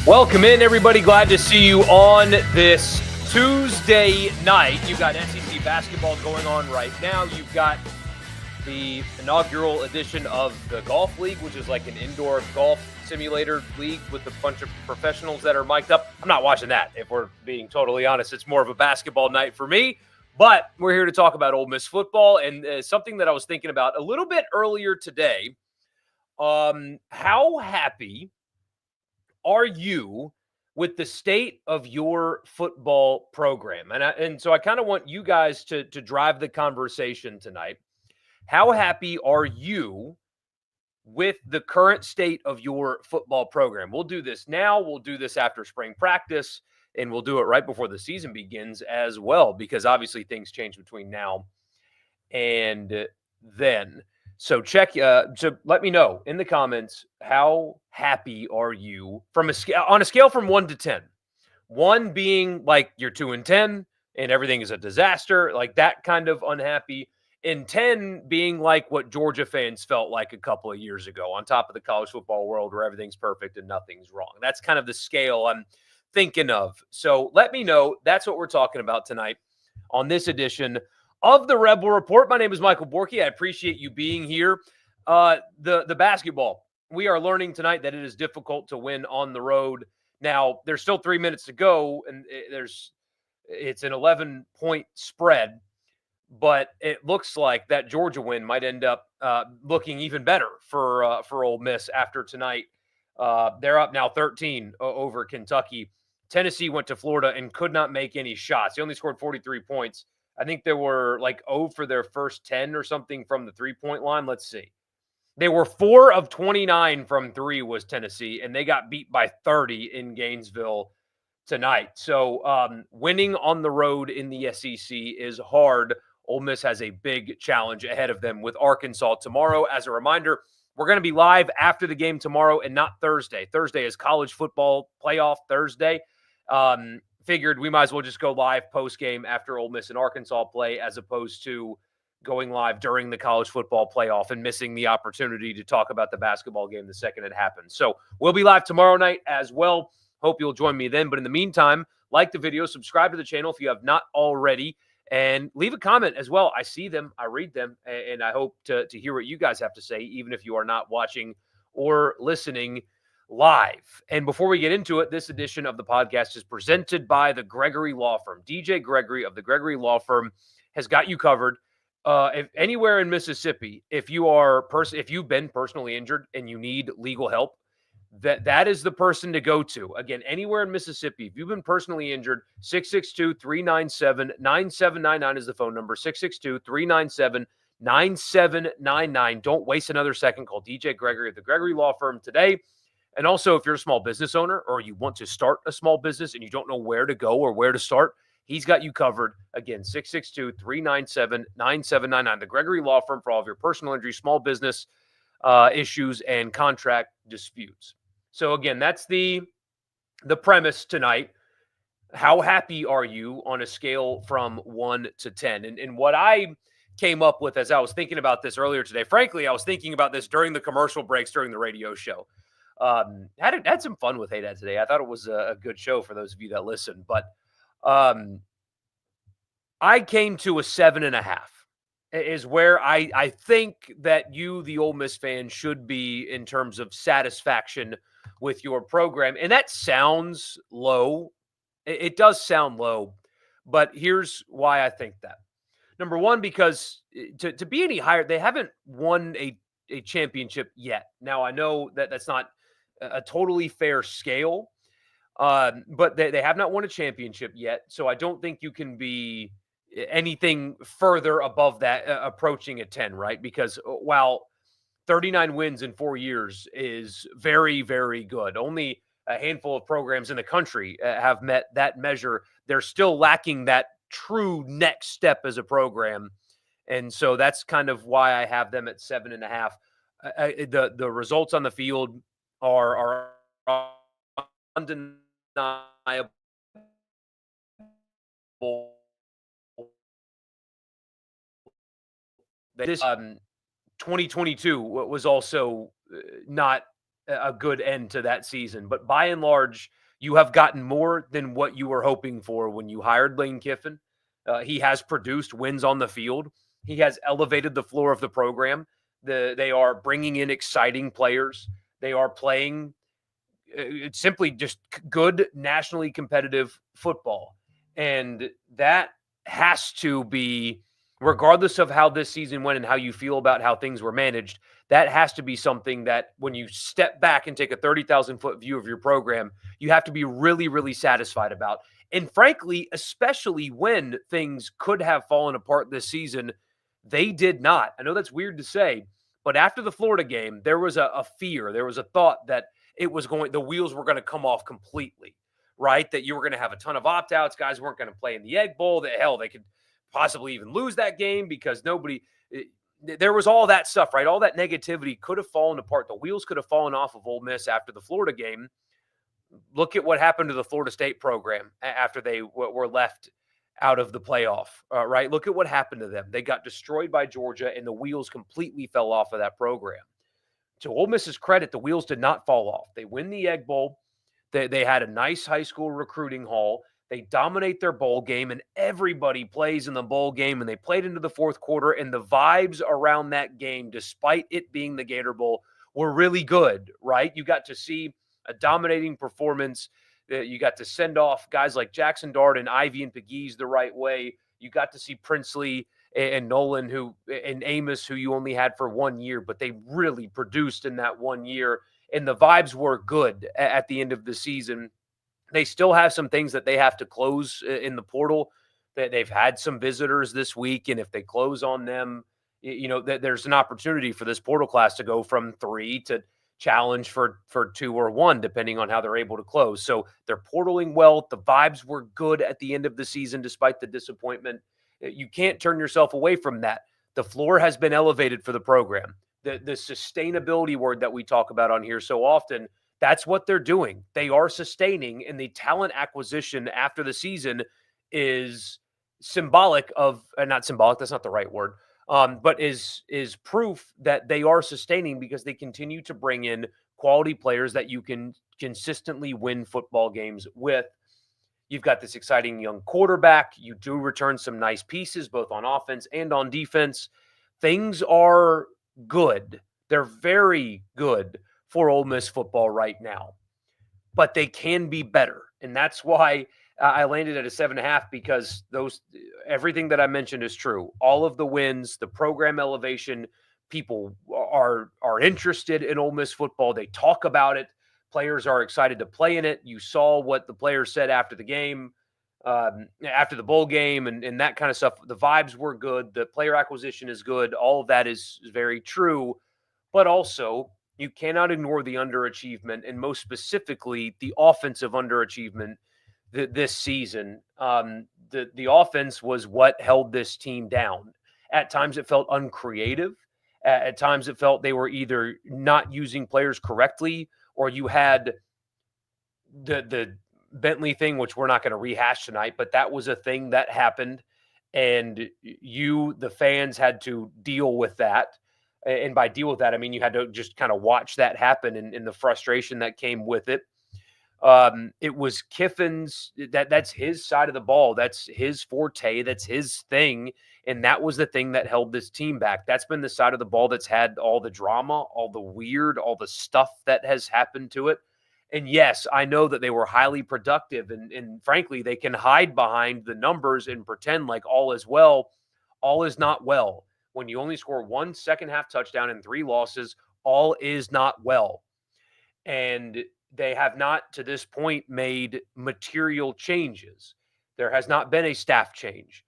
Welcome in, everybody. Glad to see you on this Tuesday night. You've got SEC basketball going on right now. You've got the inaugural edition of the Golf League, which is like an indoor golf simulator league with a bunch of professionals that are mic'd up. I'm not watching that, if we're being totally honest. It's more of a basketball night for me. But we're here to talk about Ole Miss football, and something that I was thinking about a little bit earlier today. How happy are you with the state of your football program? And so I kind of want you guys to drive the conversation tonight. How happy are you with the current state of your football program? We'll do this now. We'll do this after spring practice, and we'll do it right before the season begins as well, because obviously things change between now and then. So so let me know in the comments, how happy are you from on a scale from 1 to 10? 1 being like you're 2-10 and everything is a disaster, like that kind of unhappy, and 10 being like what Georgia fans felt like a couple of years ago on top of the college football world where everything's perfect and nothing's wrong. That's kind of the scale I'm thinking of. So let me know. That's what we're talking about tonight on this edition of the Rebel Report. My name is Michael Borky. I appreciate you being here. The basketball. We are learning tonight that it is difficult to win on the road. Now, there's still 3 minutes to go, and it's an 11-point spread, but it looks like that Georgia win might end up looking even better for Ole Miss after tonight. They're up now 13 over Kentucky. Tennessee went to Florida and could not make any shots. They only scored 43 points. I think they were like 0 for their first 10 or something from the three-point line. Let's see. They were 4 of 29 from 3 was Tennessee, and they got beat by 30 in Gainesville tonight. So winning on the road in the SEC is hard. Ole Miss has a big challenge ahead of them with Arkansas tomorrow. As a reminder, we're going to be live after the game tomorrow and not Thursday. Thursday is college football playoff Thursday. Figured we might as well just go live post-game after Ole Miss and Arkansas play, as opposed to going live during the college football playoff and missing the opportunity to talk about the basketball game the second it happens. So we'll be live tomorrow night as well. Hope you'll join me then. But in the meantime, like the video, subscribe to the channel if you have not already, and leave a comment as well. I see them, I read them, and I hope to hear what you guys have to say, even if you are not watching or listening live. And before we get into it, this edition of the podcast is presented by the Gregory Law Firm. DJ Gregory of the Gregory Law Firm has got you covered. If anywhere in Mississippi, if you've been personally injured and you need legal help, that is the person to go to. Again, anywhere in Mississippi, if you've been personally injured, 662-397-9799 is the phone number. 662-397-9799. Don't waste another second. Call DJ Gregory of the Gregory Law Firm today. And also, if you're a small business owner or you want to start a small business and you don't know where to go or where to start, he's got you covered. Again, 662-397-9799. The Gregory Law Firm for all of your personal injury, small business issues, and contract disputes. So again, that's the premise tonight. How happy are you on a scale from 1 to 10? And what I came up with as I was thinking about this earlier today, frankly, I was thinking about this during the commercial breaks during the radio show. Had some fun with Hey Dad today. I thought it was a good show for those of you that listen, but I came to a 7.5 is where I think that you, the Ole Miss fan, should be in terms of satisfaction with your program. And that sounds low. It does sound low, but here's why I think that. Number one, because to be any higher, they haven't won a championship yet. Now, I know that that's not a totally fair scale, but they have not won a championship yet. So I don't think you can be anything further above that, approaching a 10, right? Because while 39 wins in 4 years is very, very good, only a handful of programs in the country have met that measure. They're still lacking that true next step as a program. And so that's kind of why I have them at 7.5. The results on the field are undeniable. This 2022 was also not a good end to that season. But by and large, you have gotten more than what you were hoping for when you hired Lane Kiffin. He has produced wins on the field. He has elevated the floor of the program. They are bringing in exciting players. They are playing it's simply just good nationally competitive football. And that has to be, regardless of how this season went and how you feel about how things were managed, that has to be something that when you step back and take a 30,000-foot view of your program, you have to be really, really satisfied about. And frankly, especially when things could have fallen apart this season, they did not. I know that's weird to say, but after the Florida game, there was a fear, there was a thought that the wheels were going to come off completely, right? That you were going to have a ton of opt outs. Guys weren't going to play in the Egg Bowl. That hell, they could possibly even lose that game because there was all that stuff, right? All that negativity could have fallen apart. The wheels could have fallen off of Ole Miss after the Florida game. Look at what happened to the Florida State program after they were left out of the playoff, right? Look at what happened to them. They got destroyed by Georgia, and the wheels completely fell off of that program. To Ole Miss's credit, the wheels did not fall off. They win the Egg Bowl. They had a nice high school recruiting haul. They dominate their bowl game, and everybody plays in the bowl game, and they played into the fourth quarter, and the vibes around that game, despite it being the Gator Bowl, were really good, right? You got to see a dominating performance. You got to send off guys like Jackson Dart and Ivy and Pegues the right way. You got to see Princely and Nolan and Amos, who you only had for 1 year, but they really produced in that 1 year. And the vibes were good at the end of the season. They still have some things that they have to close in the portal. They've had some visitors this week, and if they close on them, there's an opportunity for this portal class to go from 3 to challenge for 2 or 1, depending on how they're able to close. So they're portaling well. The vibes were good at the end of the season, despite the disappointment. You can't turn yourself away from that. The floor has been elevated for the program. The sustainability word that we talk about on here so often, that's what they're doing. They are sustaining, and the talent acquisition after the season is symbolic of, not symbolic, that's not the right word, but is proof that they are sustaining because they continue to bring in quality players that you can consistently win football games with. You've got this exciting young quarterback. You do return some nice pieces, both on offense and on defense. Things are good. They're very good for Ole Miss football right now, but they can be better. And that's why I landed at a 7.5, because everything that I mentioned is true. All of the wins, the program elevation, people are interested in Ole Miss football. They talk about it. Players are excited to play in it. You saw what the players said after the game, after the bowl game, and that kind of stuff. The vibes were good. The player acquisition is good. All of that is very true. But also, you cannot ignore the underachievement, and most specifically, the offensive underachievement this season. The offense was what held this team down. At times, it felt uncreative. At times, it felt they were either not using players correctly, or you had the Bentley thing, which we're not going to rehash tonight, but that was a thing that happened, and the fans, had to deal with that. And by deal with that, I mean you had to just kind of watch that happen, and the frustration that came with it. It was Kiffin's, that's his side of the ball. That's his forte. That's his thing. And that was the thing that held this team back. That's been the side of the ball that's had all the drama, all the weird, all the stuff that has happened to it. And yes, I know that they were highly productive, and frankly, they can hide behind the numbers and pretend like all is well. All is not well. When you only score 1 second half touchdown and 3 losses, all is not well. And they have not, to this point, made material changes. There has not been a staff change.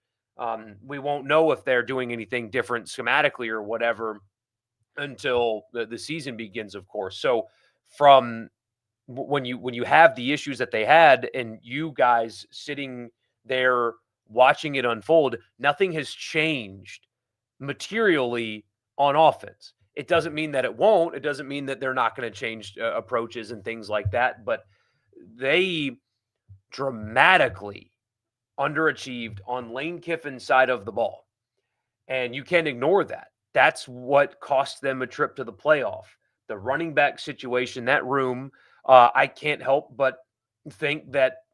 We won't know if they're doing anything different schematically or whatever until the season begins, of course. So from when you have the issues that they had, and you guys sitting there watching it unfold, nothing has changed materially on offense. It doesn't mean that it won't. It doesn't mean that they're not going to change approaches and things like that. But they dramatically underachieved on Lane Kiffin's side of the ball. And you can't ignore that. That's what cost them a trip to the playoff. The running back situation, that room, I can't help but think that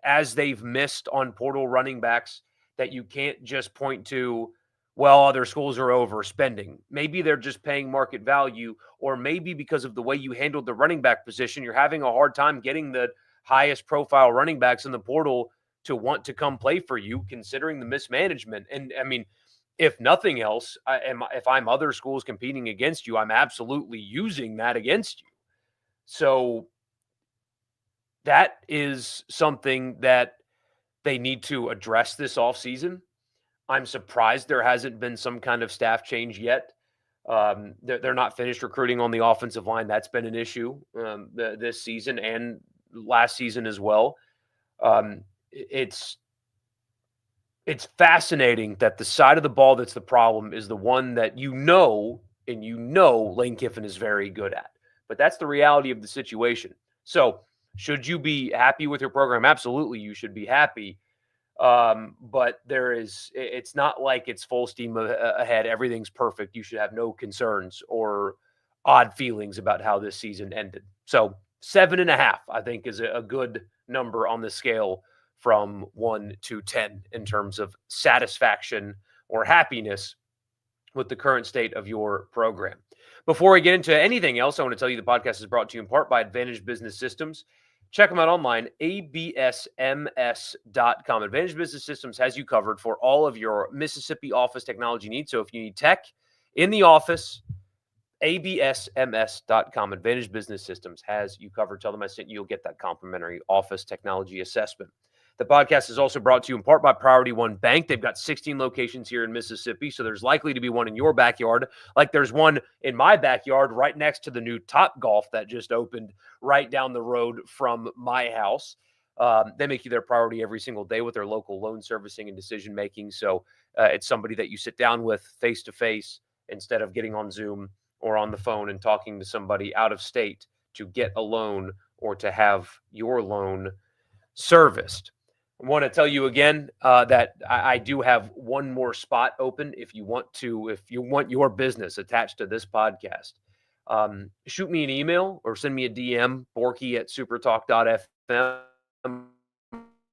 as they've missed on portal running backs, that you can't just point to, well, other schools are overspending. Maybe they're just paying market value, or maybe because of the way you handled the running back position, you're having a hard time getting the highest profile running backs in the portal to want to come play for you, considering the mismanagement. And I mean, if nothing else, if I'm other schools competing against you, I'm absolutely using that against you. So that is something that they need to address this offseason. I'm surprised there hasn't been some kind of staff change yet. They're not finished recruiting on the offensive line. That's been an issue this season and last season as well. It's fascinating that the side of the ball that's the problem is the one that Lane Kiffin is very good at. But that's the reality of the situation. So, should you be happy with your program? Absolutely, you should be happy. But it's not like it's full steam ahead. Everything's perfect. You should have no concerns or odd feelings about how this season ended. So 7.5, I think, is a good number on the scale from 1 to 10 in terms of satisfaction or happiness with the current state of your program. Before we get into anything else, I want to tell you the podcast is brought to you in part by Advantage Business Systems. Check them out online, absms.com. Advantage Business Systems has you covered for all of your Mississippi office technology needs. So if you need tech in the office, absms.com. Advantage Business Systems has you covered. Tell them I sent you. You'll get that complimentary office technology assessment. The podcast is also brought to you in part by Priority One Bank. They've got 16 locations here in Mississippi, so there's likely to be one in your backyard, like there's one in my backyard right next to the new Top Golf that just opened right down the road from my house. They make you their priority every single day with their local loan servicing and decision making. So it's somebody that you sit down with face to face instead of getting on Zoom or on the phone and talking to somebody out of state to get a loan or to have your loan serviced. I want to tell you again that I do have one more spot open if you want your business attached to this podcast. Shoot me an email or send me a DM, borky@supertalk.fm,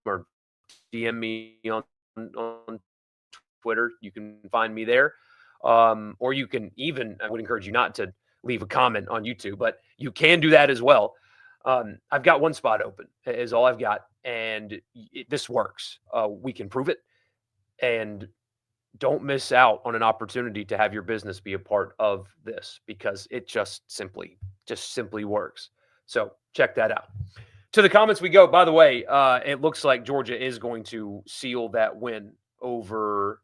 or DM me on Twitter. You can find me there. Or you can even, I would encourage you not to leave a comment on YouTube, but you can do that as well. I've got one spot open is all I've got. And this works. We can prove it. And don't miss out on an opportunity to have your business be a part of this because it just simply works. So check that out. To the comments we go. By the way, it looks like Georgia is going to seal that win over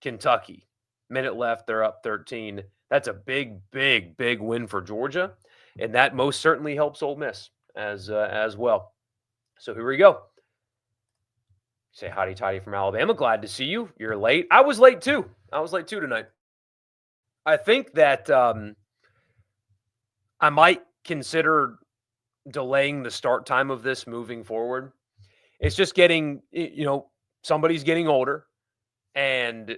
Kentucky. Minute left, they're up 13. That's a big win for Georgia, and that most certainly helps Ole Miss as well. So here we go. Say howdy tidy from Alabama. Glad to see you. You're late. I was late too. Tonight. I think that I might consider delaying the start time of this moving forward. It's just getting, somebody's getting older, and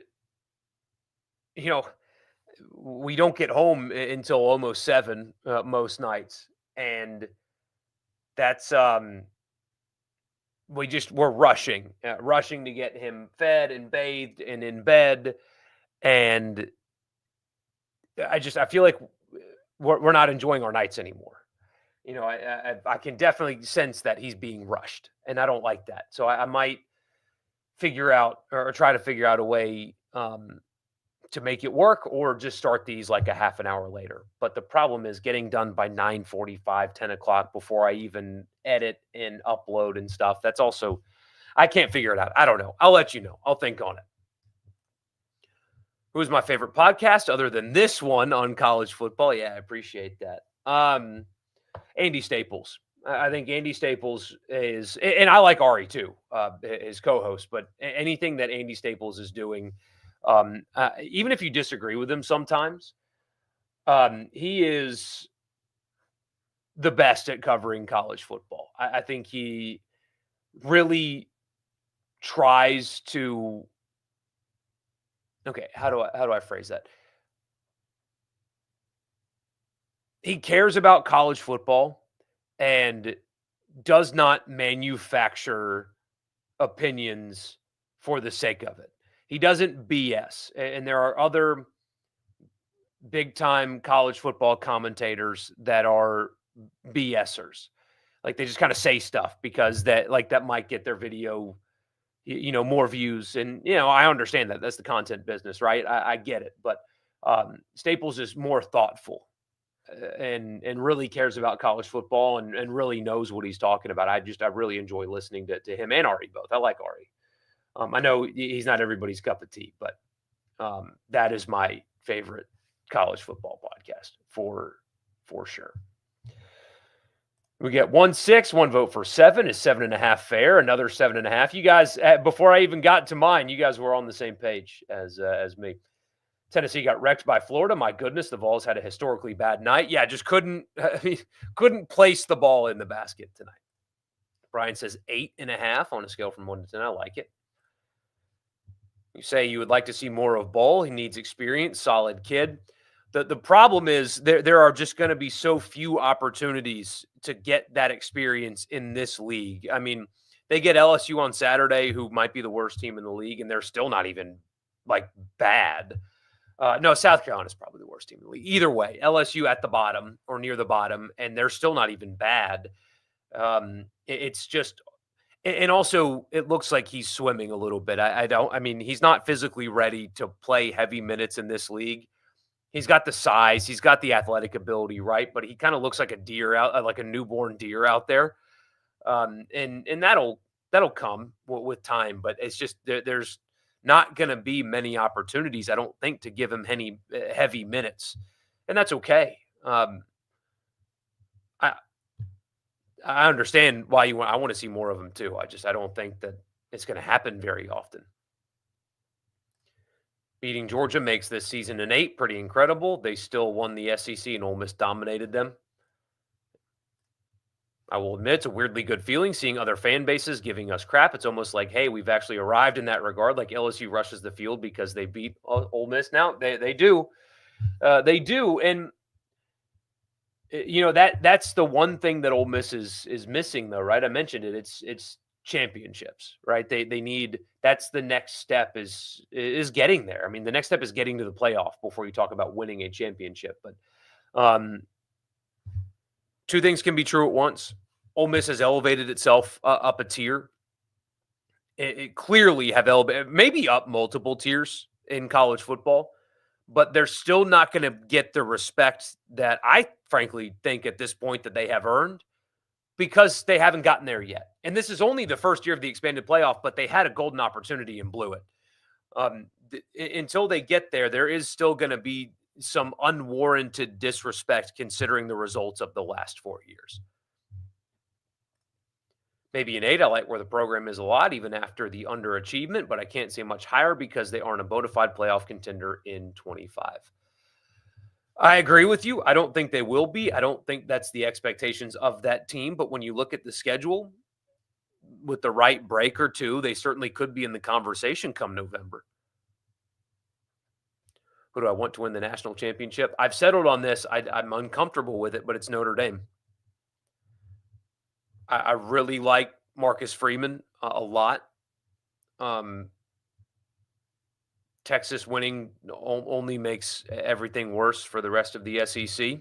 we don't get home until almost 7 most nights, and that's we're rushing to get him fed and bathed and in bed, and I feel like we're not enjoying our nights anymore. I can definitely sense that he's being rushed, and I don't like that. So I might figure out or try to figure out a way to make it work, or just start these like a half an hour later. But the problem is getting done by 9:45, 10 o'clock before I even edit and upload and stuff. That's also, I can't figure it out. I don't know. I'll let you know. I'll think on it. Who's my favorite podcast other than this one on college football? Yeah, I appreciate that. Andy Staples. I think Andy Staples is, and I like Ari too, his co-host, but anything that Andy Staples is doing, even if you disagree with him sometimes, he is the best at covering college football. I think he really tries to. Okay, how do I phrase that? he cares about college football and does not manufacture opinions for the sake of it. He doesn't BS. And there are other big time college football commentators that are BSers. Like they just kind of say stuff because that might get their video, more views. And I understand that that's the content business, right? I get it, but Staples is more thoughtful and really cares about college football and really knows what he's talking about. I really enjoy listening to him and Ari both. I like Ari. I know he's not everybody's cup of tea, but that is my favorite college football podcast for sure. We get 1-6, one vote for 7. Is 7.5 fair? Another 7.5. You guys, before I even got to mine, you guys were on the same page as me. Tennessee got wrecked by Florida. My goodness, the Vols had a historically bad night. Yeah, just couldn't place the ball in the basket tonight. Brian says 8.5 on a scale from 1 to 10. I like it. You say you would like to see more of Bull. He needs experience, solid kid. The problem is there are just going to be so few opportunities to get that experience in this league. I mean, they get LSU on Saturday, who might be the worst team in the league, and they're still not even bad. No, South Carolina is probably the worst team in the league. Either way, LSU at the bottom or near the bottom, and they're still not even bad. It's just, and also it looks like he's swimming a little bit. I mean, he's not physically ready to play heavy minutes in this league. He's got the size, he's got the athletic ability, right? But he kind of looks like a deer out, like a newborn deer out there. And that'll come with time, but it's just there's not going to be many opportunities, I don't think, to give him any heavy minutes, and that's okay. I understand why I want to see more of him too. I don't think that it's going to happen very often. Beating Georgia makes this season an 8 pretty incredible. They still won the SEC and Ole Miss dominated them. I will admit it's a weirdly good feeling seeing other fan bases giving us crap. It's almost like, hey, we've actually arrived in that regard. Like LSU rushes the field because they beat Ole Miss. Now they do, and that's the one thing that Ole Miss is missing, though, right? I mentioned it. It's championships, right? They need, that's the next step is getting there. I mean, the next step is getting to the playoff before you talk about winning a championship. But two things can be true at once. Ole Miss has elevated itself up a tier. It clearly have elevated, maybe up multiple tiers in college football, but they're still not going to get the respect that I frankly think at this point that they have earned, because they haven't gotten there yet. And this is only the first year of the expanded playoff, but they had a golden opportunity and blew it. Until they get there, there is still going to be some unwarranted disrespect considering the results of the last 4 years. Maybe an 8. I like where the program is a lot, even after the underachievement, but I can't say much higher because they aren't a bona fide playoff contender in 25. I agree with you. I don't think they will be. I don't think that's the expectations of that team. But when you look at the schedule, with the right break or two, they certainly could be in the conversation come November. Who do I want to win the national championship? I've settled on this. I'm uncomfortable with it, but it's Notre Dame. I really like Marcus Freeman a lot. Texas winning only makes everything worse for the rest of the SEC.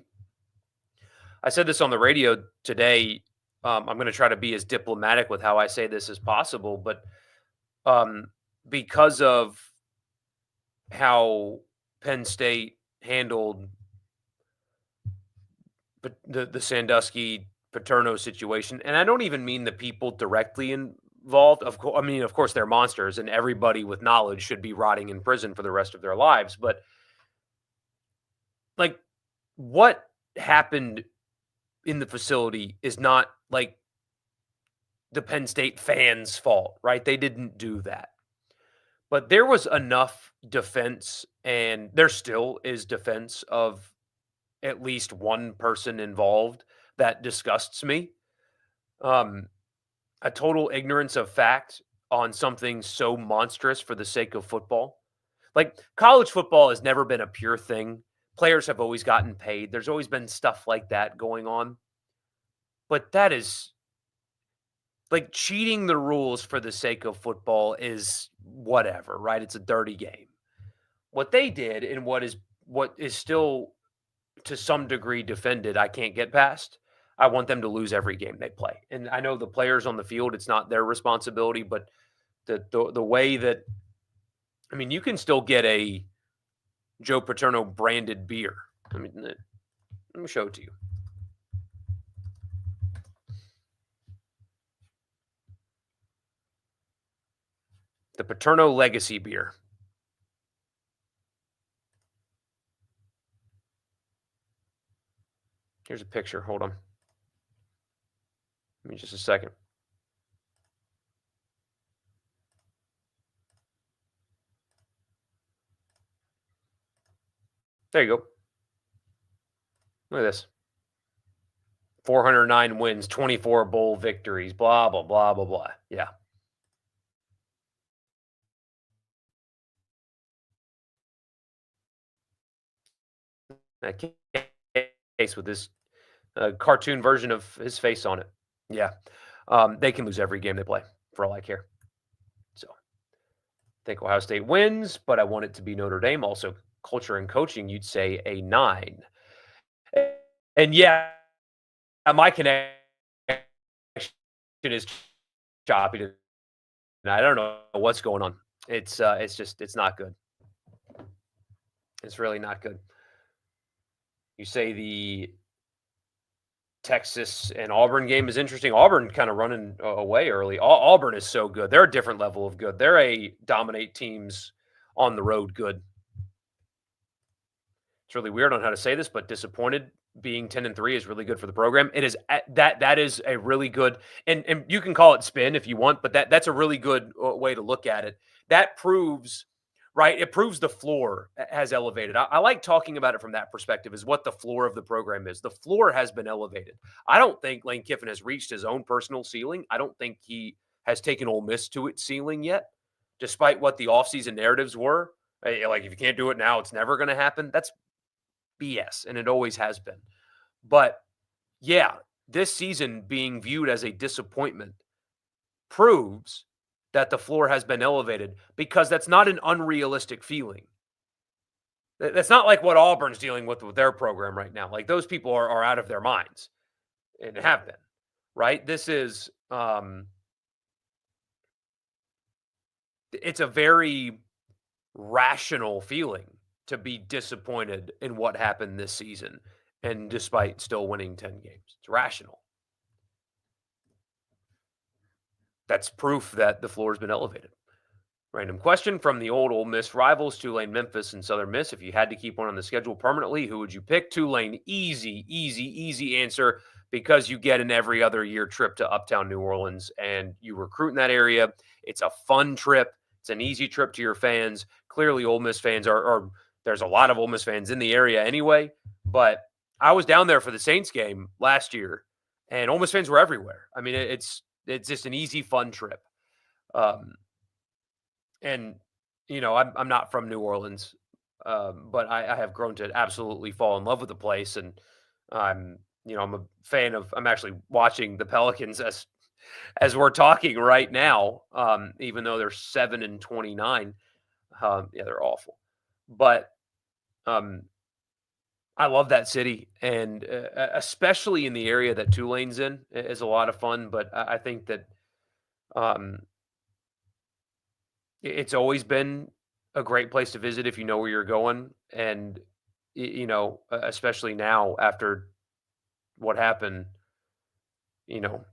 I said this on the radio today. I'm going to try to be as diplomatic with how I say this as possible, but because of how Penn State handled the Sandusky Paterno situation, and I don't even mean the people directly involved. Of course, they're monsters, and everybody with knowledge should be rotting in prison for the rest of their lives. But what happened in the facility is not the Penn State fans' fault, right? They didn't do that. But there was enough defense, and there still is defense of at least one person involved that disgusts me. A total ignorance of fact on something so monstrous for the sake of football. College football has never been a pure thing. Players have always gotten paid. There's always been stuff like that going on. But that is like cheating the rules for the sake of football is whatever, right? It's a dirty game. What they did and what is still to some degree defended, I can't get past. I want them to lose every game they play. And I know the players on the field, it's not their responsibility, but the way that I mean, you can still get a Joe Paterno branded beer. I mean, let me show it to you. The Paterno Legacy beer. Here's a picture. Hold on. Give me just a second. There you go. Look at this. 409 wins, 24 bowl victories, blah, blah, blah, blah, blah. Yeah. That case with this cartoon version of his face on it. Yeah. They can lose every game they play for all I care. So I think Ohio State wins, but I want it to be Notre Dame. Also, culture and coaching, you'd say a 9. And yeah, my connection is choppy tonight. I don't know what's going on. It's not good. It's really not good. You say the Texas and Auburn game is interesting. Auburn kind of running away early. Auburn is so good. They're a different level of good. They're a dominate teams on the road good. It's really weird on how to say this, but disappointed being 10-3 is really good for the program. It is that is a really good and you can call it spin if you want, but that's a really good way to look at it. That proves right. It proves the floor has elevated. I like talking about it from that perspective is what the floor of the program is. The floor has been elevated. I don't think Lane Kiffin has reached his own personal ceiling. I don't think he has taken Ole Miss to its ceiling yet, despite what the offseason narratives were. Like if you can't do it now, it's never going to happen. That's BS, and it always has been. But yeah, this season being viewed as a disappointment proves that the floor has been elevated because that's not an unrealistic feeling. That's not like what Auburn's dealing with their program right now. Like those people are out of their minds and have been, right? This is it's a very rational feeling to be disappointed in what happened this season and despite still winning 10 games. It's rational. That's proof that the floor has been elevated. Random question from the old Ole Miss rivals, Tulane, Memphis, and Southern Miss. If you had to keep one on the schedule permanently, who would you pick? Tulane, easy answer because you get an every other year trip to uptown New Orleans and you recruit in that area. It's a fun trip. It's an easy trip to your fans. Clearly, Ole Miss fans are there's a lot of Ole Miss fans in the area anyway, but I was down there for the Saints game last year, and Ole Miss fans were everywhere. I mean, it's just an easy, fun trip. And I'm not from New Orleans, but I have grown to absolutely fall in love with the place, and I'm a fan of. I'm actually watching the Pelicans as we're talking right now, even though they're 7-29. Yeah, they're awful, but I love that city, and especially in the area that Tulane's in is a lot of fun. But I think that um, it's always been a great place to visit if you know where you're going, and especially now after what happened, you know,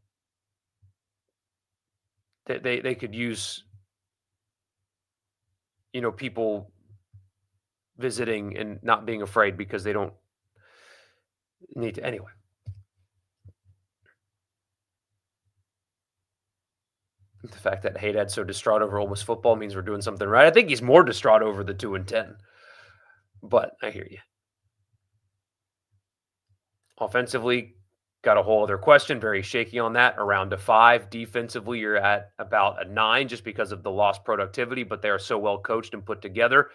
they could use people visiting and not being afraid because they don't need to anyway. The fact that Haydad's so distraught over Ole Miss football means we're doing something right. I think he's more distraught over the 2-10, but I hear you. Offensively, got a whole other question. Very shaky on that. Around a 5. Defensively, you're at about a 9 just because of the lost productivity, but they are so well coached and put together.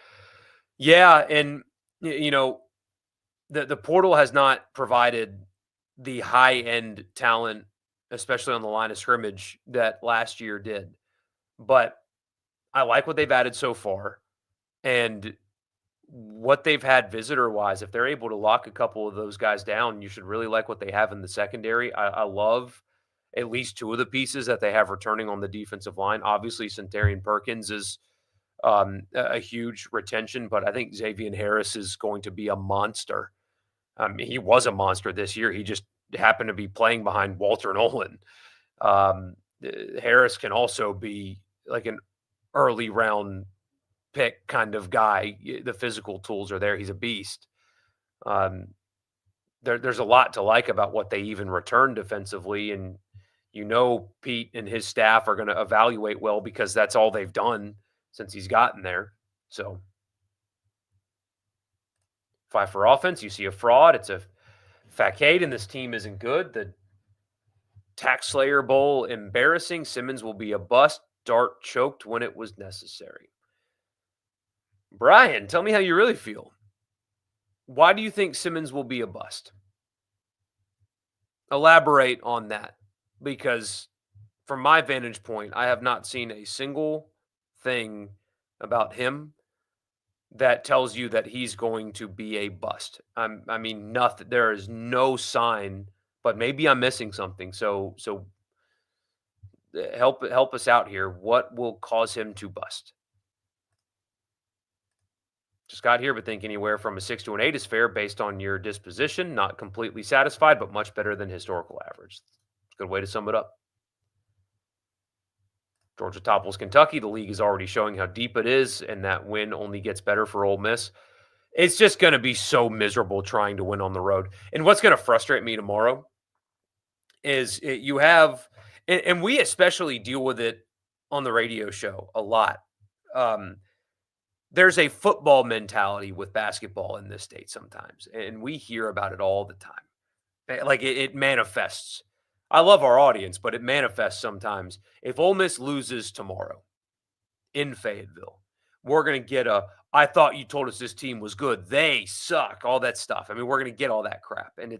Yeah, and the portal has not provided the high end talent, especially on the line of scrimmage, that last year did. But I like what they've added so far. And what they've had visitor wise, if they're able to lock a couple of those guys down, you should really like what they have in the secondary. I love at least two of the pieces that they have returning on the defensive line. Obviously, Centarian Perkins is a huge retention, but I think Xavier Harris is going to be a monster. He was a monster this year. He just happened to be playing behind Walter Nolan. Harris can also be like an early round pick kind of guy. The physical tools are there. He's a beast. Um, there's a lot to like about what they even return defensively. And Pete and his staff are going to evaluate well because that's all they've done since he's gotten there. So, five for offense, you see a fraud. It's a facade, and this team isn't good. The Tax Slayer Bowl, embarrassing. Simmons will be a bust. Dart choked when it was necessary. Brian, tell me how you really feel. Why do you think Simmons will be a bust? Elaborate on that, because from my vantage point, I have not seen a single thing about him that tells you that he's going to be a bust. I mean, nothing. There is no sign, but maybe I'm missing something. So help us out here. What will cause him to bust? Just got here, but think anywhere from a 6 to an 8 is fair based on your disposition. Not completely satisfied, but much better than historical average. Good way to sum it up. Georgia topples Kentucky. The league is already showing how deep it is, and that win only gets better for Ole Miss. It's just going to be so miserable trying to win on the road. And what's going to frustrate me tomorrow is you have, and we especially deal with it on the radio show a lot. There's a football mentality with basketball in this state sometimes, and we hear about it all the time. Like it manifests. I love our audience, but it manifests sometimes. If Ole Miss loses tomorrow in Fayetteville, we're going to get I thought you told us this team was good. They suck. All that stuff. I mean, we're going to get all that crap. And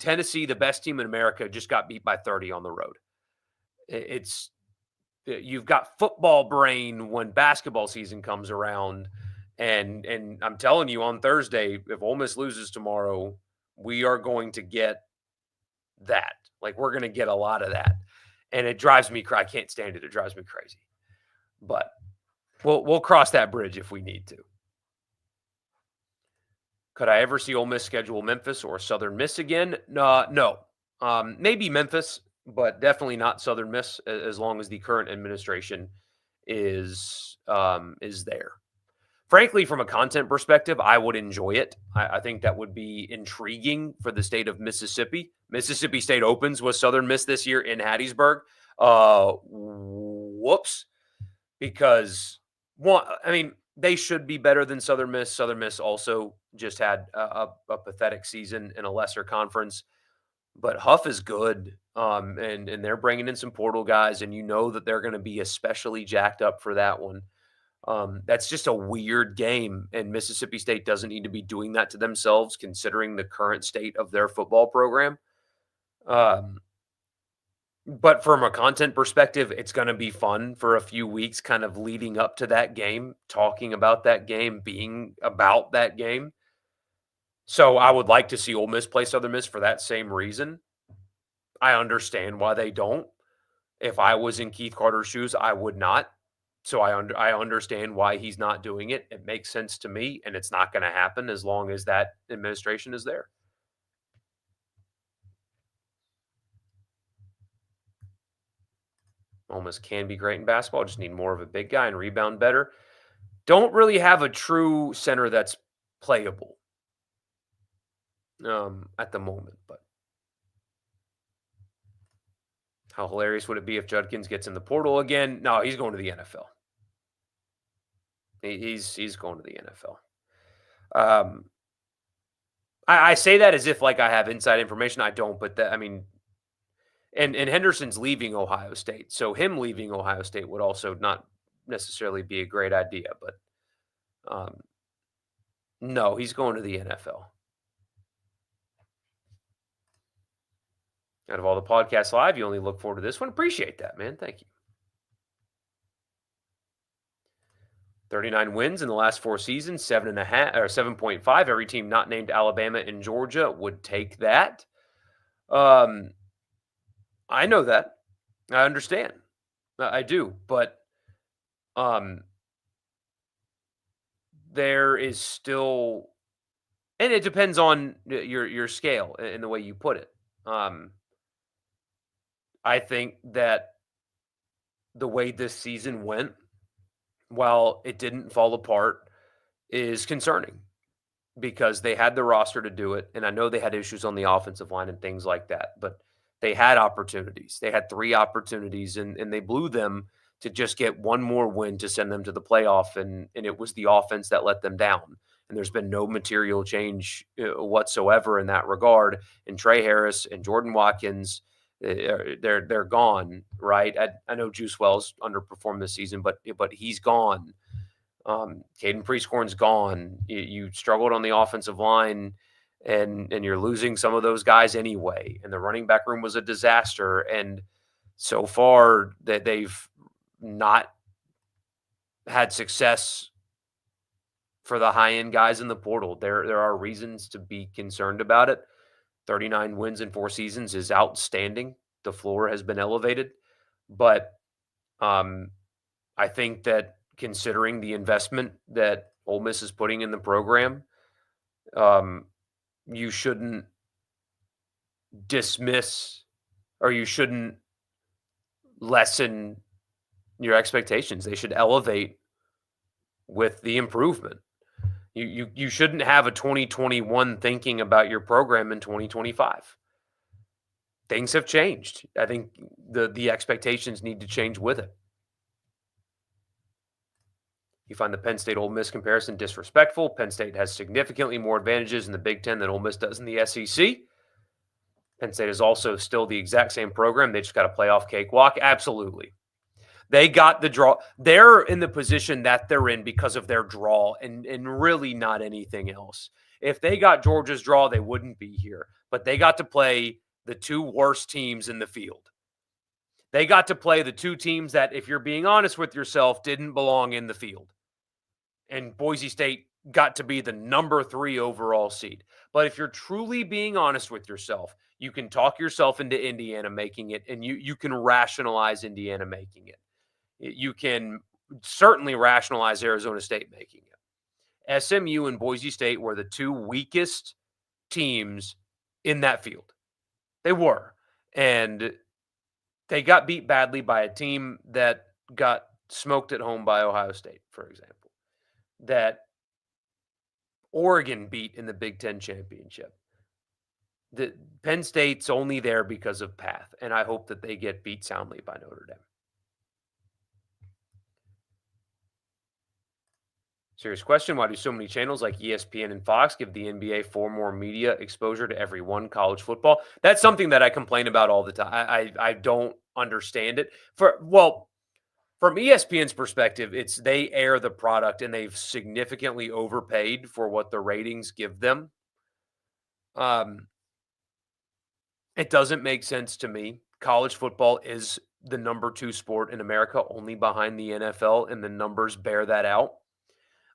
Tennessee, the best team in America, just got beat by 30 on the road. You've got football brain when basketball season comes around. And I'm telling you, on Thursday, if Ole Miss loses tomorrow, we are going to get that. Like, we're going to get a lot of that. And it drives me crazy. I can't stand it. It drives me crazy. But we'll cross that bridge if we need to. Could I ever see Ole Miss schedule Memphis or Southern Miss again? No. Maybe Memphis, but definitely not Southern Miss as long as the current administration is there. Frankly, from a content perspective, I would enjoy it. I think that would be intriguing for the state of Mississippi. Mississippi State opens with Southern Miss this year in Hattiesburg. Whoops. Because, they should be better than Southern Miss. Southern Miss also just had a pathetic season in a lesser conference. But Huff is good, and they're bringing in some portal guys, and you know that they're going to be especially jacked up for that one. That's just a weird game, and Mississippi State doesn't need to be doing that to themselves, considering the current state of their football program. But from a content perspective, it's going to be fun for a few weeks, kind of leading up to that game, talking about that game, being about that game. So I would like to see Ole Miss play Southern Miss for that same reason. I understand why they don't. If I was in Keith Carter's shoes, I would not. So I understand why he's not doing it. It makes sense to me, and it's not going to happen as long as that administration is there. Ole Miss can be great in basketball. Just need more of a big guy and rebound better. Don't really have a true center that's playable at the moment. But how hilarious would it be if Judkins gets in the portal again? No, he's going to the NFL. He's going to the NFL. I say that as if like I have inside information. I don't, but and Henderson's leaving Ohio State, so him leaving Ohio State would also not necessarily be a great idea. But no, he's going to the NFL. Out of all the podcasts live, you only look forward to this one. Appreciate that, man. Thank you. 39 wins in the last 4 seasons, 7.5 or 7.5. Every team not named Alabama and Georgia would take that. Um, I know that. I understand. I do, but um, there is still, and it depends on your scale and the way you put it. Um, I think that the way this season went, while it didn't fall apart, is concerning because they had the roster to do it. And I know they had issues on the offensive line and things like that, but they had opportunities. They had 3 opportunities and they blew them to just get one more win to send them to the playoff. And it was the offense that let them down. And there's been no material change whatsoever in that regard. And Trey Harris and Jordan Watkins, they're gone, right? I know Juice Wells underperformed this season, but he's gone. Caden Prieskorn's gone. You struggled on the offensive line, and you're losing some of those guys anyway. And the running back room was a disaster. And so far that they've not had success for the high end guys in the portal. There are reasons to be concerned about it. 39 wins in 4 seasons is outstanding. The floor has been elevated, but I think that considering the investment that Ole Miss is putting in the program, you shouldn't dismiss or you shouldn't lessen your expectations. They should elevate with the improvement. You shouldn't have a 2021 thinking about your program in 2025. Things have changed. I think the expectations need to change with it. You find the Penn State Ole Miss comparison disrespectful. Penn State has significantly more advantages in the Big Ten than Ole Miss does in the SEC. Penn State is also still the exact same program. They just got a playoff cakewalk. Absolutely. They got the draw. They're in the position that they're in because of their draw and really not anything else. If they got Georgia's draw, they wouldn't be here. But they got to play the 2 worst teams in the field. They got to play the 2 teams that, if you're being honest with yourself, didn't belong in the field. And Boise State got to be the number 3 overall seed. But if you're truly being honest with yourself, you can talk yourself into Indiana making it, and you can rationalize Indiana making it. You can certainly rationalize Arizona State making it. SMU and Boise State were the 2 weakest teams in that field. They were. And they got beat badly by a team that got smoked at home by Ohio State, for example, that Oregon beat in the Big Ten championship. The Penn State's only there because of path, and I hope that they get beat soundly by Notre Dame. Serious question. Why do so many channels like ESPN and Fox give the NBA 4 more media exposure to every one college football? That's something that I complain about all the time. I don't understand it. From ESPN's perspective, it's they air the product and they've significantly overpaid for what the ratings give them. It doesn't make sense to me. College football is the number 2 sport in America, only behind the NFL, and the numbers bear that out.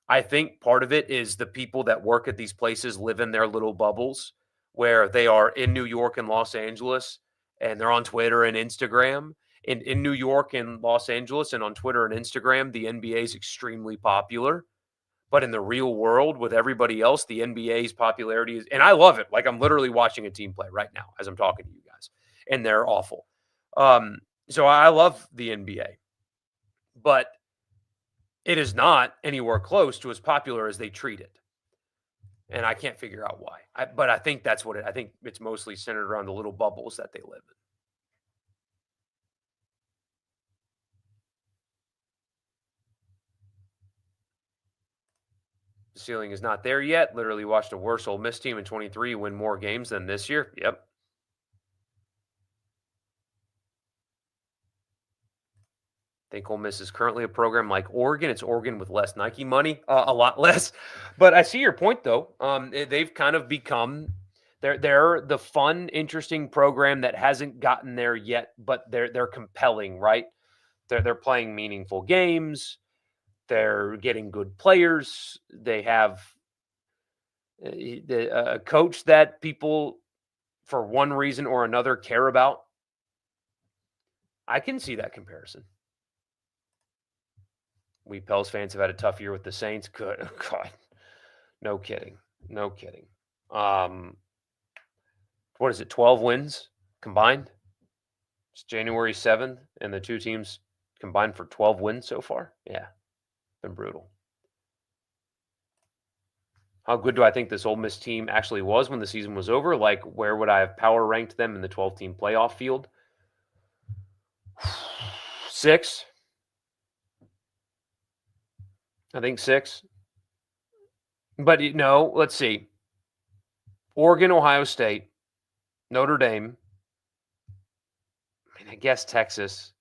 I think part of it is the people that work at these places live in their little bubbles where they are in New York and Los Angeles, and they're on Twitter and Instagram. In New York and Los Angeles and on Twitter and Instagram, the NBA is extremely popular. But in the real world with everybody else, the NBA's popularity is, and I love it. Like I'm literally watching a team play right now as I'm talking to you guys, and they're awful. So I love the NBA, but it is not anywhere close to as popular as they treat it. And I can't figure out why. But I think that's what I think it's mostly centered around the little bubbles that they live in. The ceiling is not there yet. Literally watched a worse Ole Miss team in 23 win more games than this year. Yep. I think Ole Miss is currently a program like Oregon. It's Oregon with less Nike money, a lot less. But I see your point, though. They've kind of become They're the fun, interesting program that hasn't gotten there yet, but they're compelling, right? They're playing meaningful games. They're getting good players. They have a coach that people, for one reason or another, care about. I can see that comparison. We Pels fans have had a tough year with the Saints. Good. Oh, God. No kidding. No kidding. What is it? 12 wins combined? It's January 7th, and the two teams combined for 12 wins so far. Yeah, been brutal. How good do I think this Ole Miss team actually was when the season was over? Like, where would I have power ranked them in the 12-team playoff field? 6. I think 6. But no, let's see. Oregon, Ohio State, Notre Dame. I guess Texas.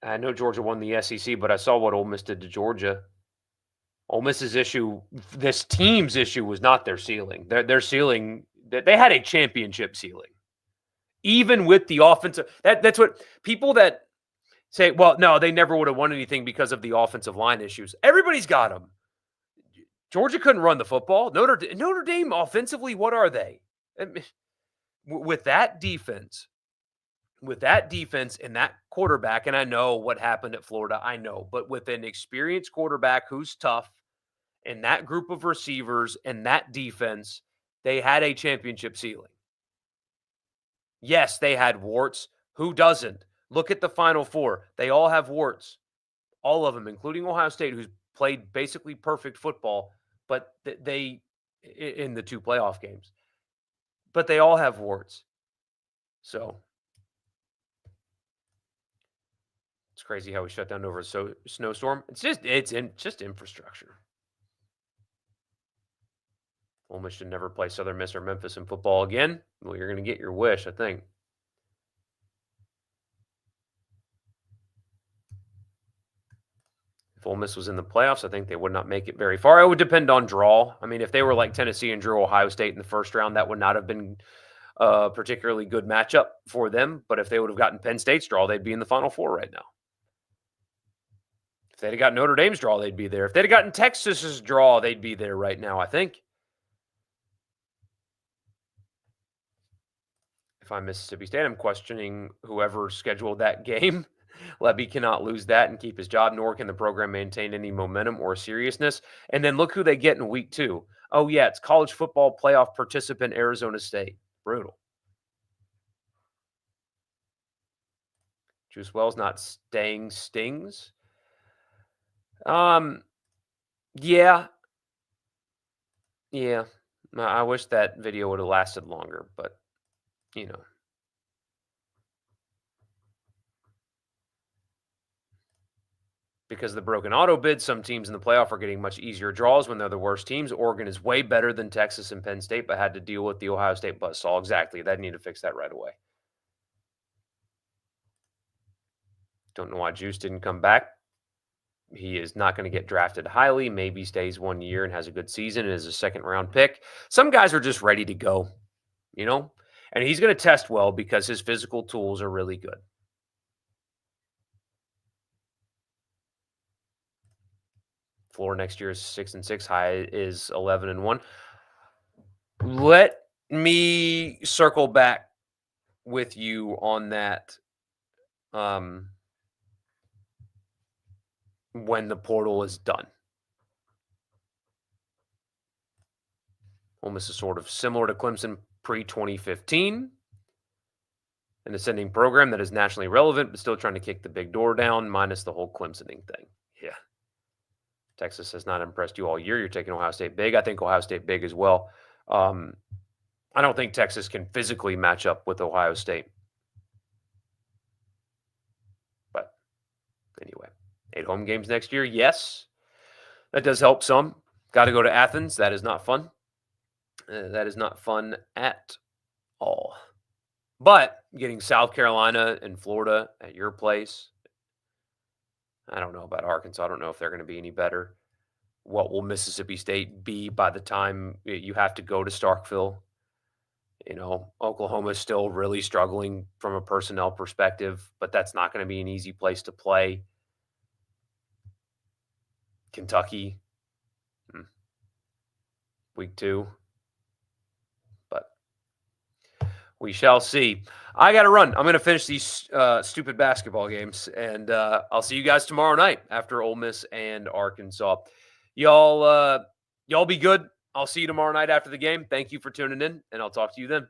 I know Georgia won the SEC, but I saw what Ole Miss did to Georgia. Ole Miss's issue, this team's issue, was not their ceiling. Their ceiling, they had a championship ceiling, even with the offensive. That's what people that say, well, no, they never would have won anything because of the offensive line issues. Everybody's got them. Georgia couldn't run the football. Notre Dame offensively, what are they? With that defense and that quarterback, and I know what happened at Florida, I know, but with an experienced quarterback who's tough and that group of receivers and that defense, they had a championship ceiling. Yes, they had warts. Who doesn't? Look at the Final Four. They all have warts. All of them, including Ohio State, who's played basically perfect football, but they in the 2 playoff games. But they all have warts. So it's crazy how we shut down over a snowstorm. It's just infrastructure. Ole Miss should never play Southern Miss or Memphis in football again. Well, you're going to get your wish, I think. If Ole Miss was in the playoffs, I think they would not make it very far. It would depend on draw. I mean, if they were like Tennessee and drew Ohio State in the first round, that would not have been a particularly good matchup for them. But if they would have gotten Penn State's draw, they'd be in the Final Four right now. If they'd have got Notre Dame's draw, they'd be there. If they'd have gotten Texas's draw, they'd be there right now, I think. If I'm Mississippi State, I'm questioning whoever scheduled that game. Levy cannot lose that and keep his job, nor can the program maintain any momentum or seriousness. And then look who they get in week 2. Oh, yeah, it's college football playoff participant Arizona State. Brutal. Juice Wells not staying stings. Yeah. I wish that video would have lasted longer, but, because of the broken auto bid, some teams in the playoff are getting much easier draws when they're the worst teams. Oregon is way better than Texas and Penn State, but had to deal with the Ohio State buzzsaw. Exactly. They need to fix that right away. Don't know why Juice didn't come back. He is not going to get drafted highly. Maybe stays 1 year and has a good season and is a second-round pick. Some guys are just ready to go, and he's going to test well because his physical tools are really good. Floor next year is 6-6. High is 11-1. Let me circle back with you on that. When the portal is done. Ole Miss is sort of similar to Clemson pre-2015, an ascending program that is nationally relevant, but still trying to kick the big door down, minus the whole Clemsoning thing. Yeah. Texas has not impressed you all year. You're taking Ohio State big. I think Ohio State big as well. I don't think Texas can physically match up with Ohio State. But anyway, 8 home games next year. Yes, that does help some. Got to go to Athens. That is not fun. That is not fun at all. But getting South Carolina and Florida at your place, I don't know about Arkansas. I don't know if they're going to be any better. What will Mississippi State be by the time you have to go to Starkville? Oklahoma's still really struggling from a personnel perspective, but that's not going to be an easy place to play. Kentucky, week 2. But we shall see. I got to run. I'm going to finish these stupid basketball games, and I'll see you guys tomorrow night after Ole Miss and Arkansas. Y'all be good. I'll see you tomorrow night after the game. Thank you for tuning in, and I'll talk to you then.